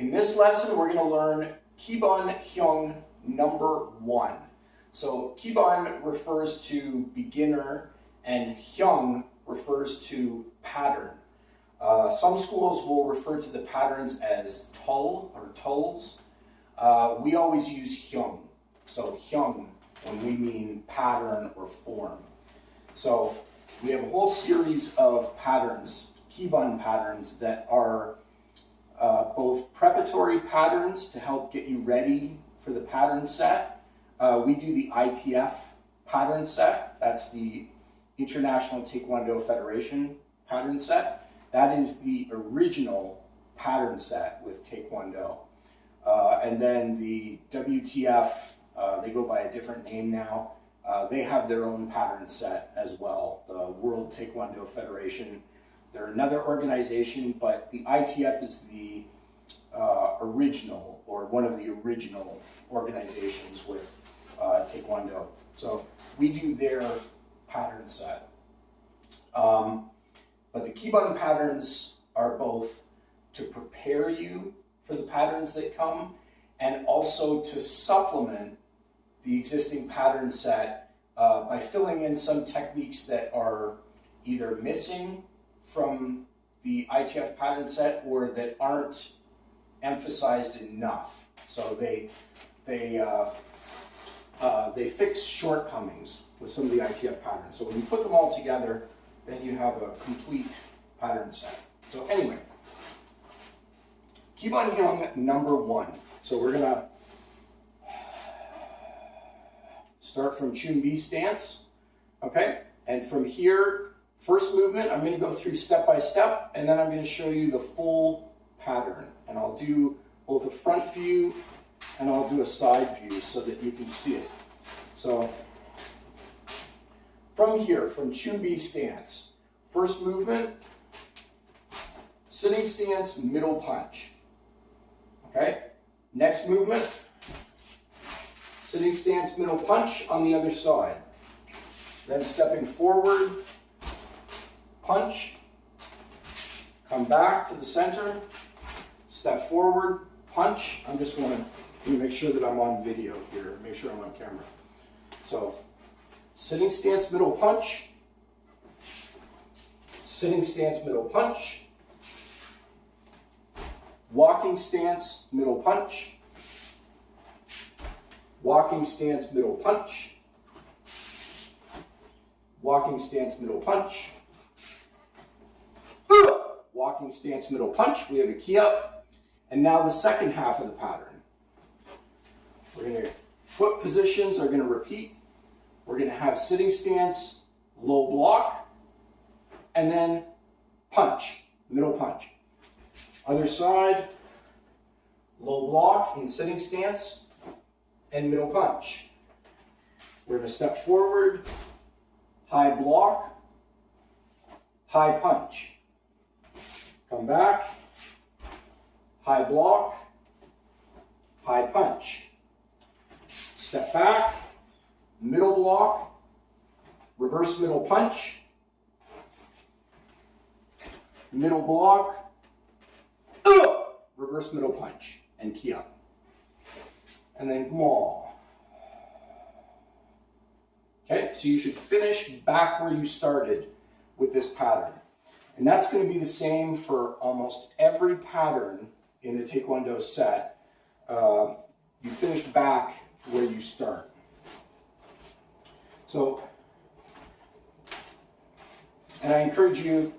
In this lesson, we're going to learn Kibon Hyung number 1. So Kibon refers to beginner and Hyung refers to pattern. Some schools will refer to the patterns as tul or tuls. We always use Hyung. So Hyung when we mean pattern or form. So we have a whole series of patterns, Kibon patterns, that are both preparatory patterns to help get you ready for the pattern set. We do the ITF pattern set. That's the International Taekwondo Federation pattern set. That is the original pattern set with Taekwondo. And then the WTF, they go by a different name now. They have their own pattern set as well, the World Taekwondo Federation. They're another organization, but the ITF is the original, or one of the original organizations with Taekwondo. So we do their pattern set. But the Kibon patterns are both to prepare you for the patterns that come and also to supplement the existing pattern set by filling in some techniques that are either missing from the ITF pattern set or that aren't emphasized enough. So they fix shortcomings with some of the ITF patterns. So when you put them all together, then you have a complete pattern set. So anyway, Kibon Hyung number 1. So we're gonna start from Chung B stance, okay? And from here, first movement, I'm gonna go through step by step, and then I'm gonna show you the full pattern. And I'll do both a front view and I'll do a side view so that you can see it. So from here, from Chung B stance, first movement, sitting stance, middle punch. Okay? Next movement, sitting stance, middle punch on the other side. Then stepping forward, punch, come back to the center, step forward, punch. I'm just going to make sure that I'm on video here, make sure I'm on camera. So, sitting stance, middle punch, sitting stance, middle punch, walking stance, middle punch, walking stance, middle punch, walking stance, middle punch, walking stance, middle punch. We have a key up. And now the second half of the pattern. Foot positions are going to repeat. We're going to have sitting stance, low block, and then punch, middle punch. Other side, low block in sitting stance, and middle punch. We're going to step forward, high block, high punch. Come back, high block, high punch. Step back, middle block, reverse middle punch, middle block, reverse middle punch, and key up. And then come on. Okay, so you should finish back where you started with this pattern. And that's going to be the same for almost every pattern in the Taekwondo set. You finish back where you start. So, and I encourage you,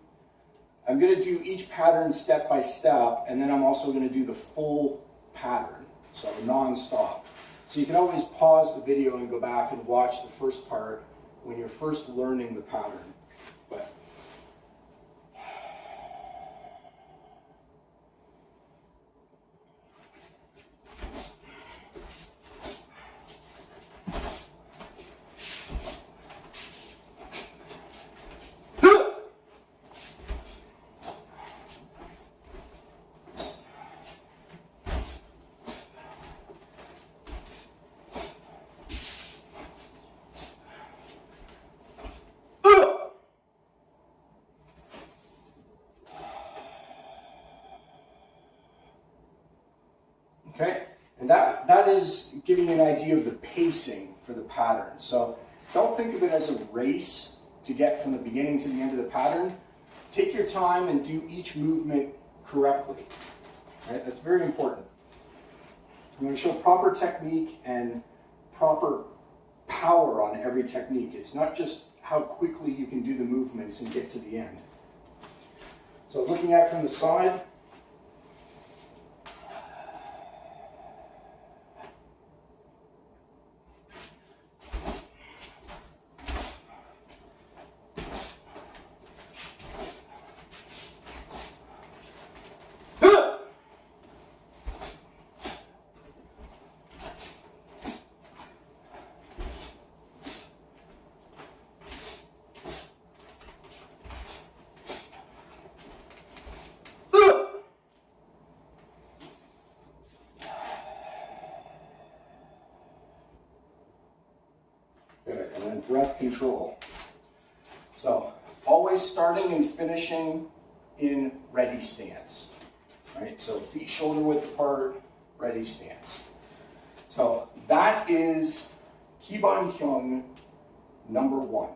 I'm going to do each pattern step by step, and then I'm also going to do the full pattern, so non-stop. So you can always pause the video and go back and watch the first part when you're first learning the pattern. But And that is giving you an idea of the pacing for the pattern. So don't think of it as a race to get from the beginning to the end of the pattern. Take your time and do each movement correctly. Right? That's very important. I'm going to show proper technique and proper power on every technique. It's not just how quickly you can do the movements and get to the end. So looking at it from the side, good, and then breath control. So always starting and finishing in ready stance. Right? So feet shoulder width apart, ready stance. So that is Kibon Hyung number 1.